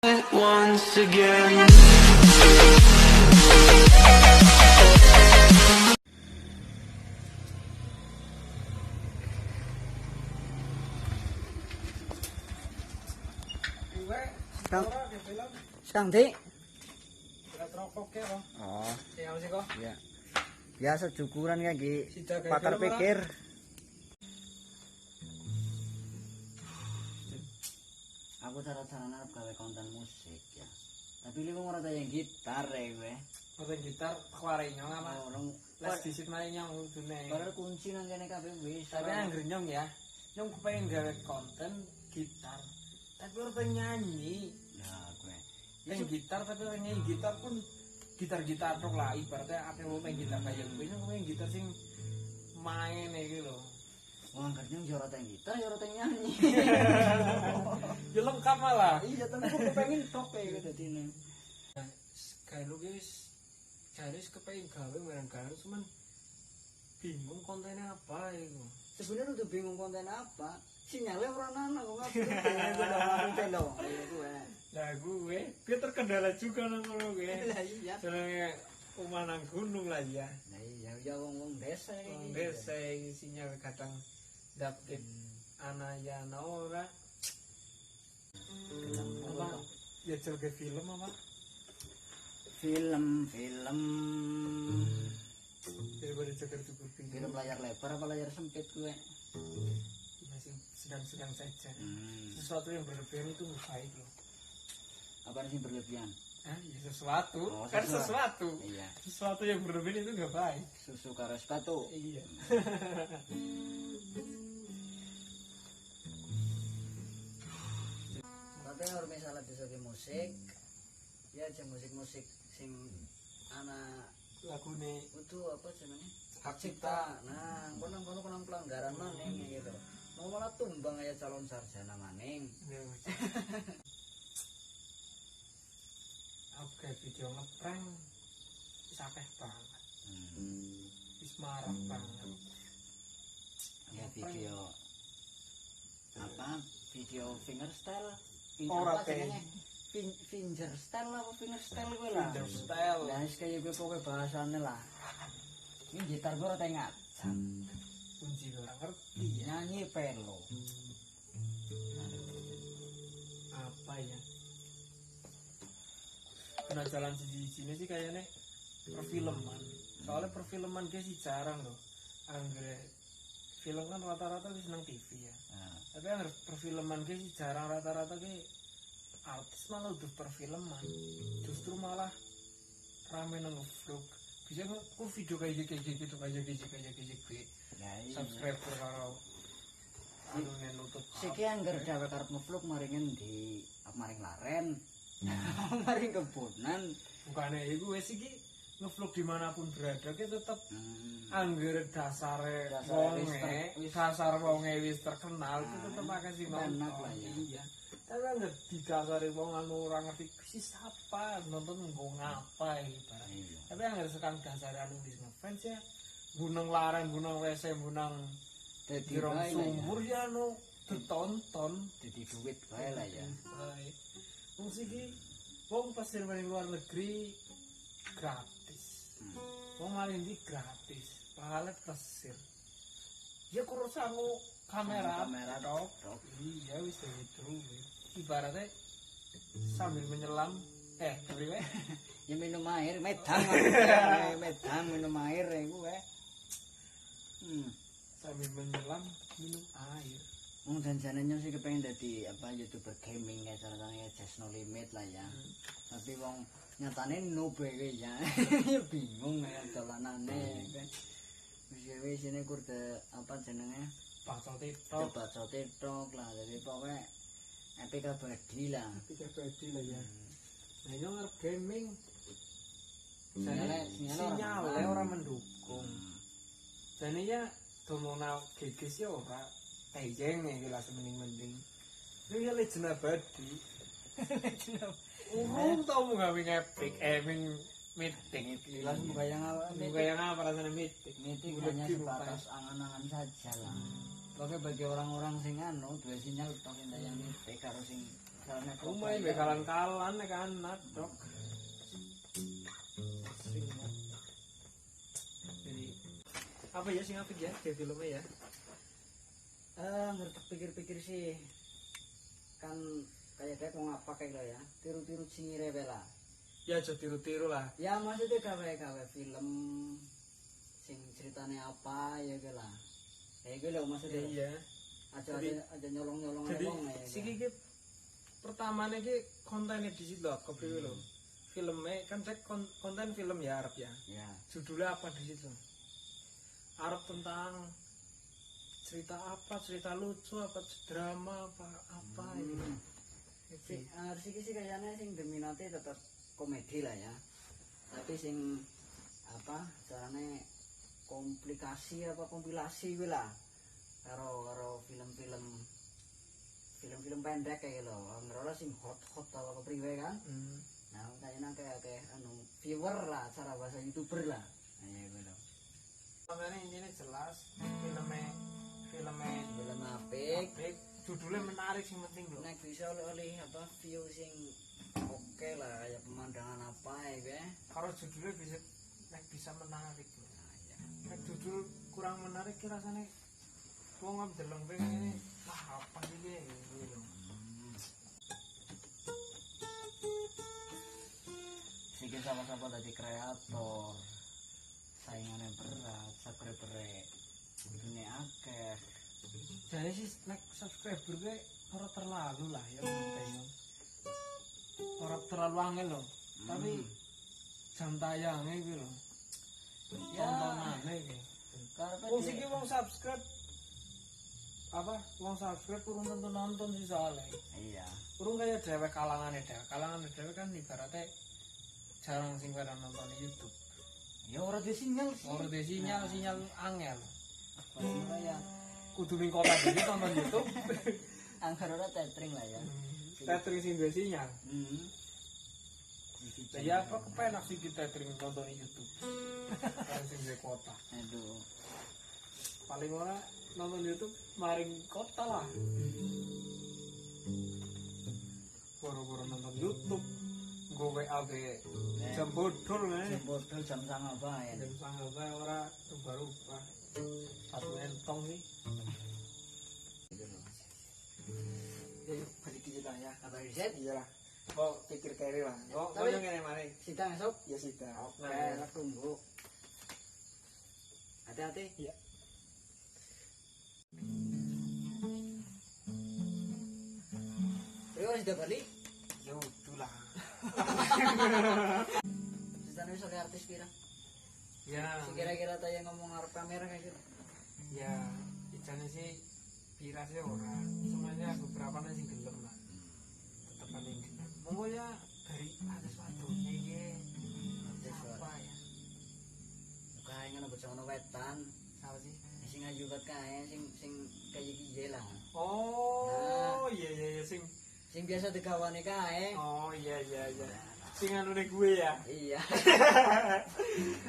Once again. Sedang di? Oh, iya. Biasa cukuran ya Ki. Sidak kayak Pakar film, pikir. Aku cara-caranya gawe konten musik ya. Tapi lu mau rata yang gitar ya gue. Orang gitar kuare nyong apa? Orang Les disit main nyong udune. padahal kunci nang kene kabeh wis. Tapi anggere nyong ya. Nyong kepengen gawe konten gitar. Tapi orang pengen nyanyi. Nah, gue. Pengen gitar tapi orang nyanyi gitar pun gitar-gitar tok lah ibaratnya apa mau pengen gitar kayak gue nyong pengen gitar sing main iki lho. Wong kerja yo rata yang gitar, yo rata yang nyanyi. Ya lengkap malah. Iya, tapi aku pengen tok kayak dadine. Kayak lu guys, cari kepengen gawe bareng gawe cuman bingung kontennya apa itu. Sebenarnya udah bingung konten apa. Sinyalnya orang nana kok ngapain itu gue. Nah gue terkendala juga nang kono gue. Lah iya. Senenge omah nang gunung lah ya. Nah iya ya wong desa Wong desa sinyal kadang dapet anayana ora. Apa? Ya cerge film apa? Film Daripada ceker-ceker film layar lebar apa layar sempit gue. masih sedang-sedang saja. Sesuatu yang berlebihan itu baik loh. Apa sih berlebihan? Ah, ya sesuatu. Oh, Kan sesuatu. Iya. Sesuatu yang berlebihan itu nggak baik. Susu karo sepatu. Iya. Tapi kalau misalnya bisa di musik, ya aja musik-musik sing anak Lagune itu apa jenenge? hak cipta. Nah, kono pelanggaran maning gitu. Mau malah tumbang aja calon sarjana maning. Ya, aku kayak video ngeprank sakeh banget. Wis marah banget. Ya video apa? Video fingerstyle. Ora Apa jenenge? Fingerstyle apa fingerstyle gue lah. Fingerstyle. Nah, kayak gue pokoknya bahasannya lah. Ini gitar gue rata ngacak. Kunci orang ngerti ya. Nyanyi pelo. Apa ya? Kena jalan sini sih kayaknya perfilman. Soalnya perfilman dia sih jarang loh. Anggrek film kan rata-rata di senang TV ya. Nah, Tapi anggrek perfilman dia sih jarang rata-rata ke artis malah udah perfilman. Justru malah rame nang vlog. Bisa kok video kayak gitu kayak gitu. nah iya. Subscriber karo anu nutut. Siki anggar dhewe karep ngevlog maringen di maring laren. Maring kebunan. Bukannya itu wes iki ngevlog dimanapun berada kita tetap angger dasare wonge wis terkenal itu tetap akan sih enak lah ya. Iya. Tapi angger didasari wong anu ora ngerti si siapa nonton nggo ngapa gitu. Iya. Tapi angger sekarang dasare anu wis ngefans ya gunung larang gunung WC gunung Dadi Girong bae lah ya. sumur ya anu ditonton Dadi duit bae lah ya. baik. Wong siki wong pas main luar negeri gratis. Wong maling di gratis. Pahalnya pesir. Ya kurang sanggup kamera tok. Iya wis gitu. Ibaratnya sambil menyelam priwe Ya minum air, medang minum air iku wae. sambil menyelam minum air. Wong janjanannya sih kepengen dadi apa YouTuber gaming kayak caranya Just No Limit lah ya. Tapi wong nyatane noob iki ya. Ya bingung ya dolanane kan. Wis ini kurde apa jenenge? Pasal TikTok. Baca TikTok lah. Jadi pokoknya epic abadi lah. Tiga badi lah ya. Nah ini ngarep gaming. Sinyalnya Sinyalnya orang mendukung. Dan ini ya domona gegis ya ora tejeng ya gila semending-mending. Ini ya legend abadi. Urung tau mau gawe ngepik, meeting. Jelas buka yang apa? Buka yang apa rasanya meeting. Meeting hanya sebatas angan-angan saja lah. Pokoknya bagi orang-orang sing anu dua sinyal pakai daya meeting karo sing Karena Lumayan bekalan kalan nek anak, Dok. Sing, ya. Jadi apa ya sing apik ya di filmnya ya? ngerti pikir-pikir sih kan kayak mau ngapa kayak lo ya tiru-tiru cingire bela Ya aja tiru-tiru lah. ya maksudnya gawe film sing ceritanya apa ya gitu lah kayak gitu loh maksudnya Iya. aja nyolong Jadi wong ya sing iki pertamane iki kontennya di situ lho, kepriwe lho. Filmnya kan cek konten film ya Arab ya. ya Judulnya apa di situ? Arab tentang cerita apa? Cerita lucu apa drama apa ini? sih harus sih kayaknya sing dominante tetap komedi lah ya tapi sing apa caranya komplikasi apa kompilasi gue lah karo film-film pendek kayak lo ngerola sing hot atau apa priwe kan nah kayaknya kayak anu viewer lah cara bahasa youtuber lah nah ya gue lo Makanya ini jelas filmnya film apik apik, judulnya menarik sing penting lho. nek bisa oleh apa view sing oke lah kayak pemandangan apa ya gue Kalau judulnya bisa menarik lho. nah ya Nek judul kurang menarik ki rasane wong ndeleng pengen ini apa sih iki lho. Siki sama-sama dari kreator saingannya berat subscriber ini akeh Jadi sih nek subscriber gue ora terlalu lah ya menurut ora terlalu angel loh. Tapi jam tayangnya gitu loh. ya Tontonannya gitu. karena Wong siki wong subscribe apa? Wong subscribe kurang tentu nonton sih soalnya. iya Kurang kayak dewek kalangannya dewek kan ibaratnya jarang sing pada nonton YouTube. ya orang di sinyal sih Ora ada sinyal angel. maksudnya ya Kudu ning kota dhewe nonton YouTube. angker orang tethering lah ya Tethering sing duwe sinyal. Iki Lah ya apa kepenak sih kita tethering nonton YouTube. Kan sing duwe kota. aduh Paling ora nonton YouTube maring kota lah. Boro-boro nonton YouTube. Gue WA be jam bodol jam bodol jam sangat apa ya jam sangat bae ora rubah-rubah. Satu entong sih. gitu loh Ya balik kita ya. apa riset Iya lah. Oh pikir kere lah. Oh Tapi- yang ngene mari. sidang esok Ya sudah. oke Nah, tunggu hati-hati iya. Rio sudah balik Ya udah lah. sidang esok artis kira Ya. kira-kira tanya ngomong ngarep kamera kayak gitu Ya, ijane sih pira sih ora. Semuanya beberapa nang sing gelem lah. Tetep paling gelem. Monggo ya dari atas waduhnya iki. Apa ya? kayaknya nang bocah ono wetan Apa sih? sing ayu banget kae sing kayak gini lah Oh, iya sing. sing biasa digawane kae Oh, iya. Sing anu gue ya. iya